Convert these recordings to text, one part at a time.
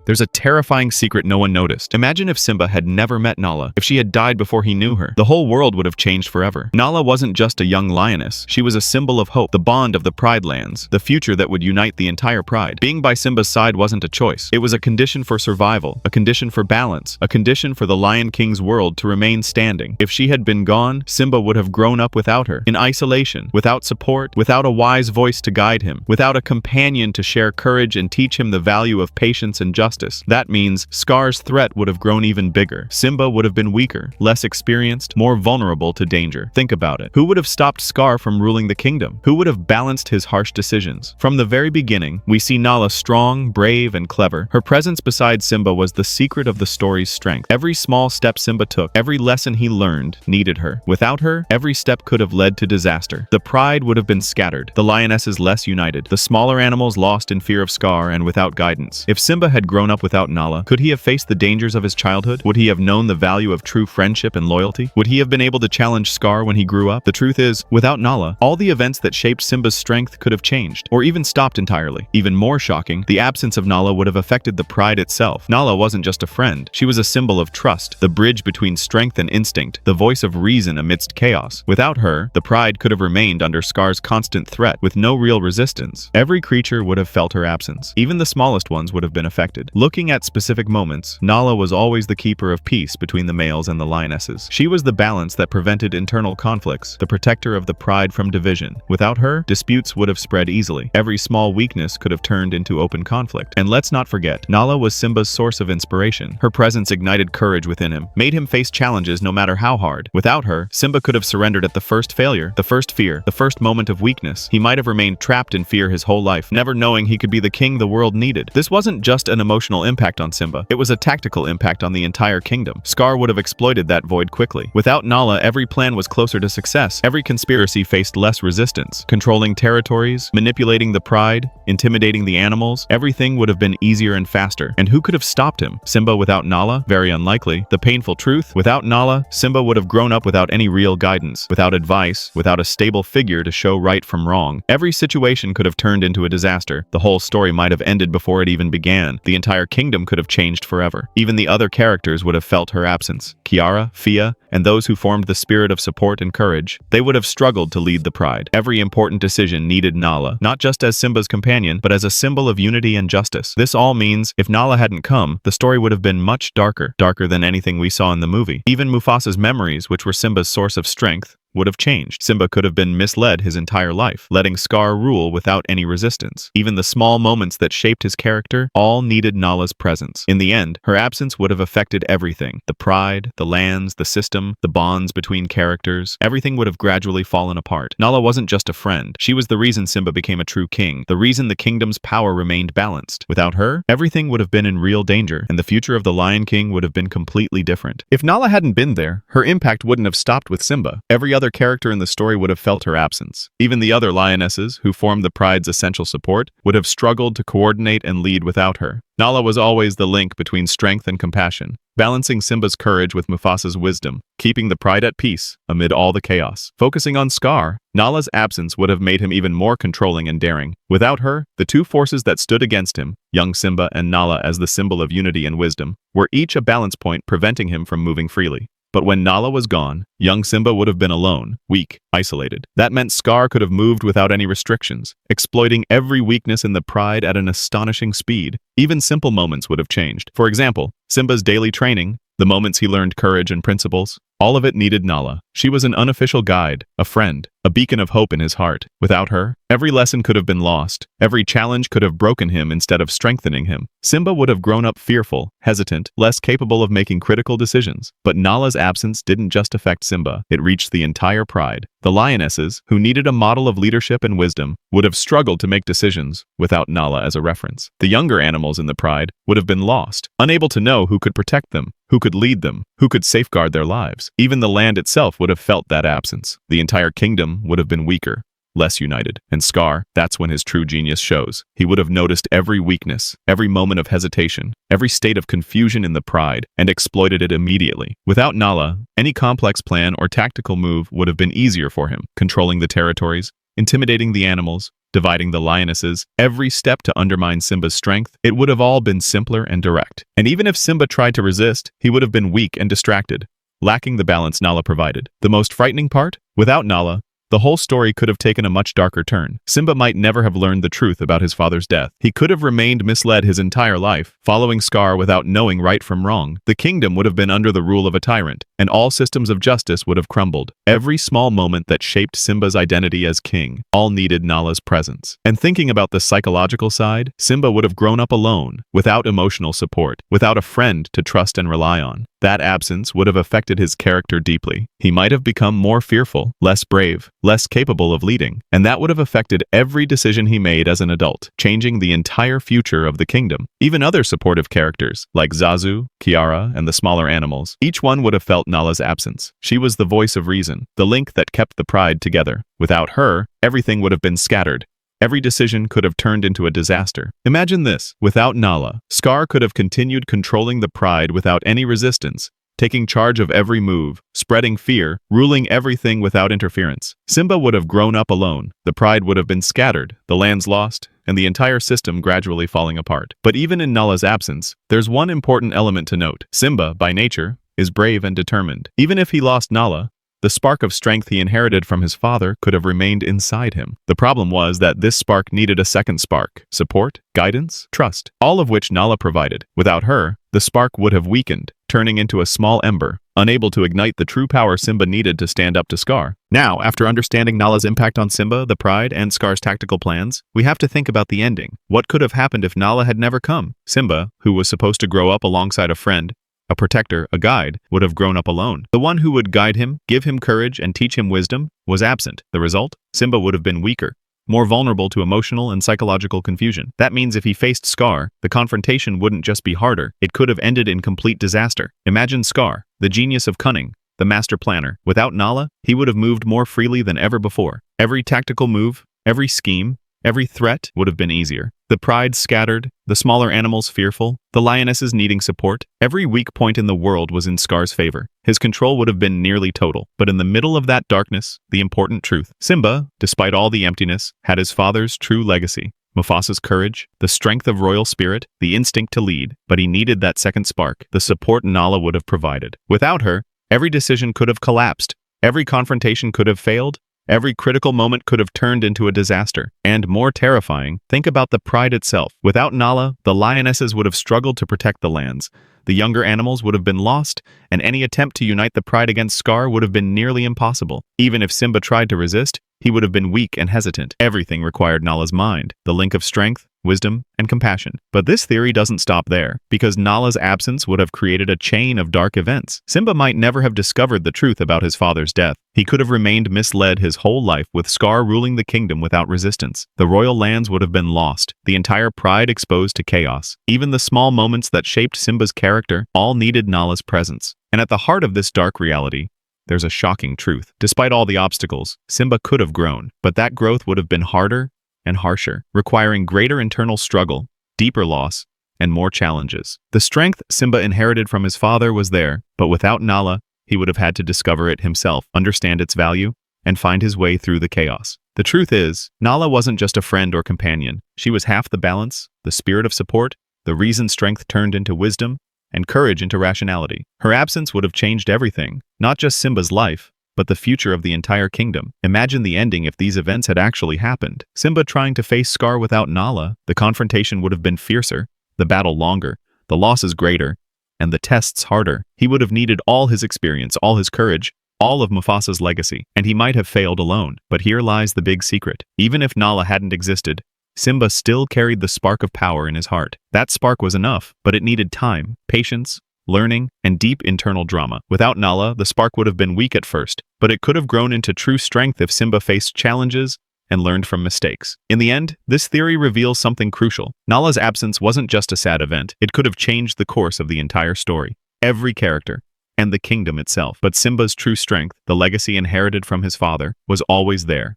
There's a terrifying secret no one noticed. Imagine if Simba had never met Nala, if she had died before he knew her. The whole world would have changed forever. Nala wasn't just a young lioness. She was a symbol of hope, the bond of the Pride Lands, the future that would unite the entire Pride. Being by Simba's side wasn't a choice. It was a condition for survival, a condition for balance, a condition for the Lion King's world to remain standing. If she had been gone, Simba would have grown up without her, in isolation, without support, without a wise voice to guide him, without a companion to share courage and teach him the value of patience and justice. That means Scar's threat would have grown even bigger. Simba would have been weaker, less experienced, more vulnerable to danger. Think about it. Who would have stopped Scar from ruling the kingdom? Who would have balanced his harsh decisions? From the very beginning, we see Nala strong, brave, and clever. Her presence beside Simba was the secret of the story's strength. Every small step Simba took, every lesson he learned, needed her. Without her, every step could have led to disaster. The pride would have been scattered, the lionesses less united, the smaller animals lost in fear of Scar and without guidance. If Simba had grown up without Nala, could he have faced the dangers of his childhood? Would he have known the value of true friendship and loyalty? Would he have been able to challenge Scar when he grew up? The truth is, without Nala, all the events that shaped Simba's strength could have changed, or even stopped entirely. Even more shocking, the absence of Nala would have affected the pride itself. Nala wasn't just a friend. She was a symbol of trust, the bridge between strength and instinct, the voice of reason amidst chaos. Without her, the pride could have remained under Scar's constant threat, with no real resistance. Every creature would have felt her absence. Even the smallest ones would have been affected. Looking at specific moments, Nala was always the keeper of peace between the males and the lionesses. She was the balance that prevented internal conflicts, the protector of the pride from division. Without her, disputes would have spread easily. Every small weakness could have turned into open conflict. And let's not forget, Nala was Simba's source of inspiration. Her presence ignited courage within him, made him face challenges no matter how hard. Without her, Simba could have surrendered at the first failure, the first fear, the first moment of weakness. He might have remained trapped in fear his whole life, never knowing he could be the king the world needed. This wasn't just an emotional impact on Simba, it was a tactical impact on the entire kingdom. Scar would have exploited that void quickly. Without Nala, every plan was closer to success. Every conspiracy faced less resistance. Controlling territories, manipulating the pride, intimidating the animals, everything would have been easier and faster. And who could have stopped him? Simba without Nala? Very unlikely. The painful truth? Without Nala, Simba would have grown up without any real guidance, without advice, without a stable figure to show right from wrong. Every situation could have turned into a disaster. The whole story might have ended before it even began. The entire kingdom could have changed forever. Even the other characters would have felt her absence. Kiara, Fia, and those who formed the spirit of support and courage. They would have struggled to lead the pride. Every important decision needed Nala, not just as Simba's companion, but as a symbol of unity and justice. This all means, if Nala hadn't come, the story would have been much darker than anything we saw in the movie. Even Mufasa's memories, which were Simba's source of strength, would have changed. Simba could have been misled his entire life, letting Scar rule without any resistance. Even the small moments that shaped his character all needed Nala's presence. In the end, her absence would have affected everything. The pride, the lands, the system, the bonds between characters. Everything would have gradually fallen apart. Nala wasn't just a friend. She was the reason Simba became a true king, the reason the kingdom's power remained balanced. Without her, everything would have been in real danger, and the future of the Lion King would have been completely different. If Nala hadn't been there, her impact wouldn't have stopped with Simba. Every other character in the story would have felt her absence. Even the other lionesses, who formed the pride's essential support, would have struggled to coordinate and lead without her. Nala was always the link between strength and compassion, balancing Simba's courage with Mufasa's wisdom, keeping the pride at peace amid all the chaos. Focusing on Scar, Nala's absence would have made him even more controlling and daring. Without her, the two forces that stood against him, young Simba and Nala as the symbol of unity and wisdom, were each a balance point preventing him from moving freely. But when Nala was gone, young Simba would have been alone, weak, isolated. That meant Scar could have moved without any restrictions, exploiting every weakness in the pride at an astonishing speed. Even simple moments would have changed. For example, Simba's daily training, the moments he learned courage and principles, all of it needed Nala. She was an unofficial guide, a friend, a beacon of hope in his heart. Without her, every lesson could have been lost. Every challenge could have broken him instead of strengthening him. Simba would have grown up fearful, hesitant, less capable of making critical decisions. But Nala's absence didn't just affect Simba, it reached the entire pride. The lionesses, who needed a model of leadership and wisdom, would have struggled to make decisions without Nala as a reference. The younger animals in the pride would have been lost, unable to know who could protect them, who could lead them, who could safeguard their lives. Even the land itself would have felt that absence. The entire kingdom would have been weaker, less united. And Scar, that's when his true genius shows. He would have noticed every weakness, every moment of hesitation, every state of confusion in the pride, and exploited it immediately. Without Nala, any complex plan or tactical move would have been easier for him, controlling the territories, intimidating the animals, dividing the lionesses, every step to undermine Simba's strength, it would have all been simpler and direct. And even if Simba tried to resist, he would have been weak and distracted, lacking the balance Nala provided. The most frightening part? Without Nala, the whole story could have taken a much darker turn. Simba might never have learned the truth about his father's death. He could have remained misled his entire life, following Scar without knowing right from wrong. The kingdom would have been under the rule of a tyrant, and all systems of justice would have crumbled. Every small moment that shaped Simba's identity as king all needed Nala's presence. And thinking about the psychological side, Simba would have grown up alone, without emotional support, without a friend to trust and rely on. That absence would have affected his character deeply. He might have become more fearful, less brave, less capable of leading, and that would have affected every decision he made as an adult, changing the entire future of the kingdom. Even other supportive characters, like Zazu, Kiara, and the smaller animals, each one would have felt Nala's absence. She was the voice of reason, the link that kept the pride together. Without her, everything would have been scattered. Every decision could have turned into a disaster. Imagine this. Without Nala, Scar could have continued controlling the pride without any resistance, taking charge of every move, spreading fear, ruling everything without interference. Simba would have grown up alone. The pride would have been scattered, the lands lost, and the entire system gradually falling apart. But even in Nala's absence, there's one important element to note. Simba, by nature, is brave and determined. Even if he lost Nala, the spark of strength he inherited from his father could have remained inside him. The problem was that this spark needed a second spark: support, guidance, trust, all of which Nala provided. Without her, the spark would have weakened, turning into a small ember, unable to ignite the true power Simba needed to stand up to Scar. Now, after understanding Nala's impact on Simba, the pride, and Scar's tactical plans, we have to think about the ending. What could have happened if Nala had never come? Simba, who was supposed to grow up alongside a friend, a protector, a guide, would have grown up alone. The one who would guide him, give him courage, and teach him wisdom was absent. The result? Simba would have been weaker, more vulnerable to emotional and psychological confusion. That means if he faced Scar, the confrontation wouldn't just be harder, it could have ended in complete disaster. Imagine Scar, the genius of cunning, the master planner. Without Nala, he would have moved more freely than ever before. Every tactical move, every scheme, every threat would have been easier. The pride scattered, the smaller animals fearful, the lionesses needing support. Every weak point in the world was in Scar's favor. His control would have been nearly total. But in the middle of that darkness, the important truth. Simba, despite all the emptiness, had his father's true legacy. Mufasa's courage, the strength of royal spirit, the instinct to lead. But he needed that second spark, the support Nala would have provided. Without her, every decision could have collapsed. Every confrontation could have failed. Every critical moment could have turned into a disaster. And more terrifying, think about the pride itself. Without Nala, the lionesses would have struggled to protect the lands. The younger animals would have been lost, and any attempt to unite the pride against Scar would have been nearly impossible. Even if Simba tried to resist, he would have been weak and hesitant. Everything required Nala's mind, the link of strength, wisdom, and compassion. But this theory doesn't stop there, because Nala's absence would have created a chain of dark events. Simba might never have discovered the truth about his father's death. He could have remained misled his whole life, with Scar ruling the kingdom without resistance. The royal lands would have been lost, the entire pride exposed to chaos. Even the small moments that shaped Simba's character all needed Nala's presence. And at the heart of this dark reality, there's a shocking truth. Despite all the obstacles, Simba could have grown, but that growth would have been harder and harsher, requiring greater internal struggle, deeper loss, and more challenges. The strength Simba inherited from his father was there, but without Nala, he would have had to discover it himself, understand its value, and find his way through the chaos. The truth is, Nala wasn't just a friend or companion. She was half the balance, the spirit of support, the reason strength turned into wisdom, and courage into rationality. Her absence would have changed everything, not just Simba's life, but the future of the entire kingdom. Imagine the ending if these events had actually happened. Simba trying to face Scar without Nala, the confrontation would have been fiercer, the battle longer, the losses greater, and the tests harder. He would have needed all his experience, all his courage, all of Mufasa's legacy, and he might have failed alone. But here lies the big secret. Even if Nala hadn't existed, Simba still carried the spark of power in his heart. That spark was enough, but it needed time, patience, learning, and deep internal drama. Without Nala, the spark would have been weak at first, but it could have grown into true strength if Simba faced challenges and learned from mistakes. In the end, this theory reveals something crucial. Nala's absence wasn't just a sad event. It could have changed the course of the entire story, every character, and the kingdom itself. But Simba's true strength, the legacy inherited from his father, was always there,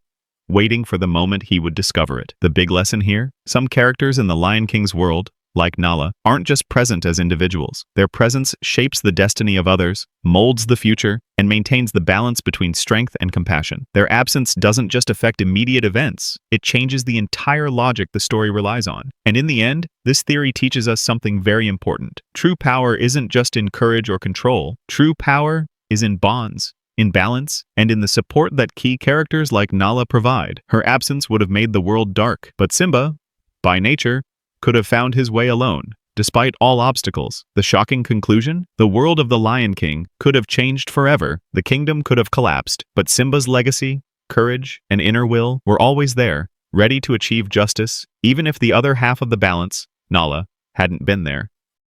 waiting for the moment he would discover it. The big lesson here? Some characters in the Lion King's world like Nala, aren't just present as individuals. Their presence shapes the destiny of others, molds the future, and maintains the balance between strength and compassion. Their absence doesn't just affect immediate events, it changes the entire logic the story relies on. And in the end, this theory teaches us something very important. True power isn't just in courage or control. True power is in bonds, in balance, and in the support that key characters like Nala provide. Her absence would have made the world dark, but Simba, by nature, could have found his way alone. Despite all obstacles, the shocking conclusion? The world of the Lion King could have changed forever, the kingdom could have collapsed, but Simba's legacy, courage, and inner will were always there, ready to achieve justice, even if the other half of the balance, Nala, hadn't been there.